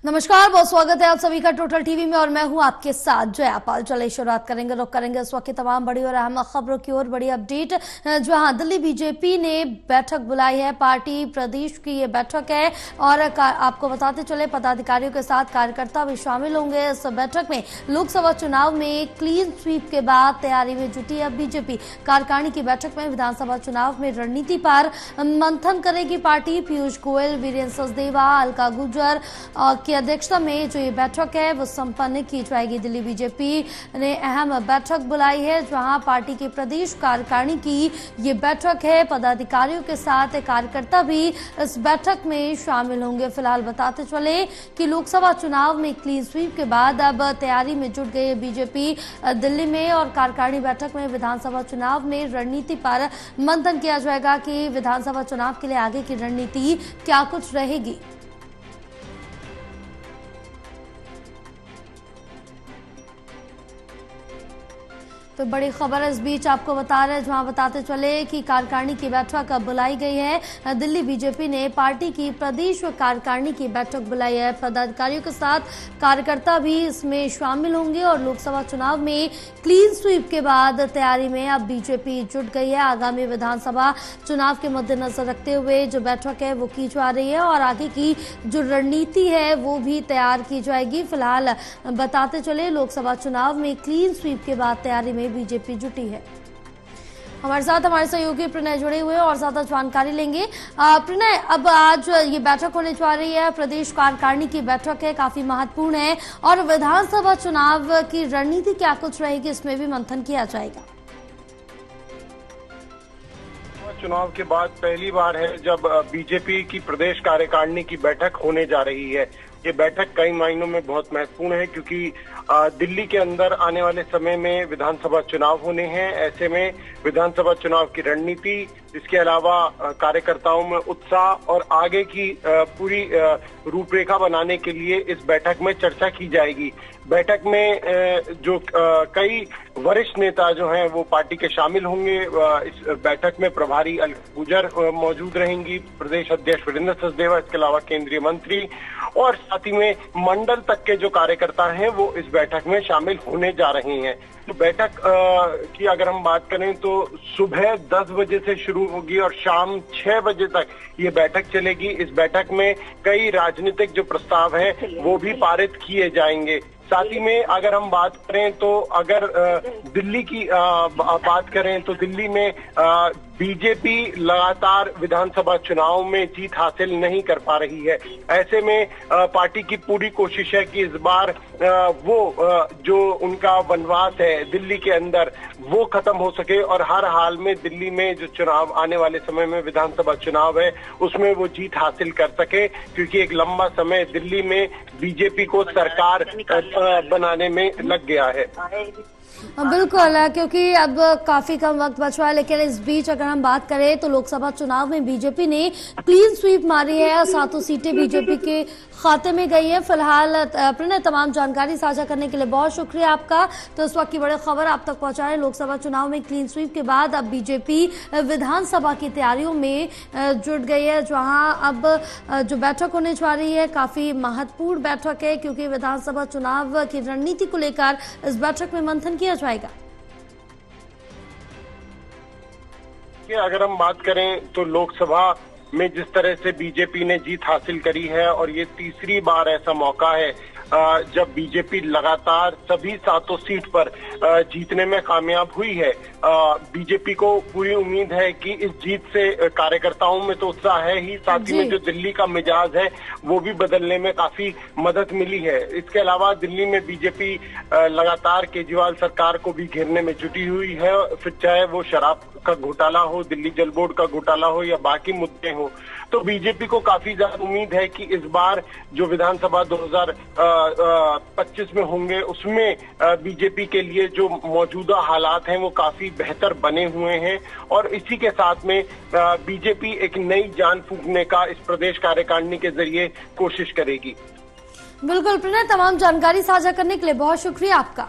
नमस्कार, बहुत स्वागत है आप सभी का टोटल टीवी में और मैं हूं आपके साथ जयापाल। चलिए शुरुआत करेंगे, रुक करेंगे इस वक्त की तमाम बड़ी और अहम खबरों की ओर। बड़ी अपडेट जहां दिल्ली बीजेपी ने बैठक बुलाई है, पार्टी प्रदेश की ये बैठक है और आपको बताते चले पदाधिकारियों के साथ कार्यकर्ता भी शामिल होंगे इस बैठक में। लोकसभा चुनाव में क्लीन स्वीप के बाद तैयारी में जुटी है बीजेपी। कार्यकारिणी की बैठक में विधानसभा चुनाव में रणनीति पर मंथन करेगी पार्टी। पीयूष गोयल, वीरेंद्र सचदेवा, अलका गुर्जर की अध्यक्षता में जो ये बैठक है वो संपन्न की जाएगी। दिल्ली बीजेपी ने अहम बैठक बुलाई है जहां पार्टी की प्रदेश कार्यकारिणी की ये बैठक है। पदाधिकारियों के साथ कार्यकर्ता भी इस बैठक में शामिल होंगे। फिलहाल बताते चले कि लोकसभा चुनाव में क्लीन स्वीप के बाद अब तैयारी में जुट गई है बीजेपी दिल्ली में और कार्यकारिणी बैठक में विधानसभा चुनाव में रणनीति पर मंथन किया जाएगा कि विधानसभा चुनाव के लिए आगे की रणनीति क्या कुछ रहेगी। तो बड़ी खबर इस बीच आपको बता रहे हैं जहां बताते चले कि कार्यकारिणी की बैठक बुलाई गई है। दिल्ली बीजेपी ने पार्टी की प्रदेश कार्यकारिणी की बैठक बुलाई है। पदाधिकारियों के साथ कार्यकर्ता भी इसमें शामिल होंगे और लोकसभा चुनाव में क्लीन स्वीप के बाद तैयारी में अब बीजेपी जुट गई है। आगामी विधानसभा चुनाव के मद्देनजर रखते हुए जो बैठक है वो की जा रही है और आगे की जो रणनीति है वो भी तैयार की जाएगी। फिलहाल बताते चले लोकसभा चुनाव में क्लीन स्वीप के बाद तैयारी में बीजेपी जुटी है। हमारे साथ हमारे सहयोगी प्रणय जुड़े हुए और ज्यादा जानकारी लेंगे। प्रणय, अब आज ये बैठक होने जा रही है, प्रदेश कार्यकारिणी की बैठक है, काफी महत्वपूर्ण है और विधानसभा चुनाव की रणनीति क्या कुछ रहेगी इसमें भी मंथन किया जाएगा। चुनाव के बाद पहली बार है जब बीजेपी की प्रदेश कार्यकारिणी की बैठक होने जा रही है। ये बैठक कई मायनों में बहुत महत्वपूर्ण है क्योंकि दिल्ली के अंदर आने वाले समय में विधानसभा चुनाव होने हैं। ऐसे में विधानसभा चुनाव की रणनीति, इसके अलावा कार्यकर्ताओं में उत्साह और आगे की पूरी रूपरेखा बनाने के लिए इस बैठक में चर्चा की जाएगी। बैठक में जो कई वरिष्ठ नेता जो हैं वो पार्टी के शामिल होंगे। इस बैठक में प्रभारी अलका गुर्जर मौजूद रहेंगी, प्रदेश अध्यक्ष वीरेंद्र सचदेवा, इसके अलावा केंद्रीय मंत्री और साथ ही में मंडल तक के जो कार्यकर्ता हैं वो इस बैठक में शामिल होने जा रहे हैं। तो बैठक की अगर हम बात करें तो सुबह 10 बजे से शुरू होगी और शाम 6 बजे तक ये बैठक चलेगी। इस बैठक में कई राजनीतिक जो प्रस्ताव हैं वो भी पारित किए जाएंगे। साथ ही में अगर हम बात करें तो अगर दिल्ली की बात करें तो दिल्ली में बीजेपी लगातार विधानसभा चुनाव में जीत हासिल नहीं कर पा रही है। ऐसे में पार्टी की पूरी कोशिश है कि इस बार वो जो उनका वनवास है दिल्ली के अंदर वो खत्म हो सके और हर हाल में दिल्ली में जो चुनाव आने वाले समय में विधानसभा चुनाव है उसमें वो जीत हासिल कर सके, क्योंकि एक लंबा समय दिल्ली में बीजेपी को सरकार बनाने में लग गया है। बिल्कुल, क्योंकि अब काफी कम वक्त बचा है, लेकिन इस बीच अगर हम बात करें तो लोकसभा चुनाव में बीजेपी ने क्लीन स्वीप मारी है, 7 सीटें बीजेपी के खाते में गई है। फिलहाल प्रणय, तमाम जानकारी साझा करने के लिए बहुत शुक्रिया आपका। तो इस वक्त की बड़ी खबर आप तक पहुंचा रहे, लोकसभा चुनाव में क्लीन स्वीप के बाद अब बीजेपी विधानसभा की तैयारियों में जुट गई है, जहां अब जो बैठक होने जा रही है काफी महत्वपूर्ण बैठक है क्योंकि विधानसभा चुनाव की रणनीति को लेकर इस बैठक में मंथन किया जाएगा। अगर हम बात करें तो लोकसभा में जिस तरह से बीजेपी ने जीत हासिल करी है और ये तीसरी बार ऐसा मौका है जब बीजेपी लगातार सभी 7 सीट पर जीतने में कामयाब हुई है। बीजेपी को पूरी उम्मीद है कि इस जीत से कार्यकर्ताओं में तो उत्साह है ही, साथ ही में जो दिल्ली का मिजाज है वो भी बदलने में काफी मदद मिली है। इसके अलावा दिल्ली में बीजेपी लगातार केजरीवाल सरकार को भी घेरने में जुटी हुई है, फिर चाहे वो शराब का घोटाला हो, दिल्ली जल बोर्ड का घोटाला हो या बाकी मुद्दे हो। तो बीजेपी को काफी ज्यादा उम्मीद है कि इस बार जो विधानसभा 2025 में होंगे उसमें बीजेपी के लिए जो मौजूदा हालात हैं वो काफी बेहतर बने हुए हैं और इसी के साथ में बीजेपी एक नई जान फूंकने का इस प्रदेश कार्यकारिणी के जरिए कोशिश करेगी। बिल्कुल प्रणय, तमाम जानकारी साझा करने के लिए बहुत शुक्रिया आपका।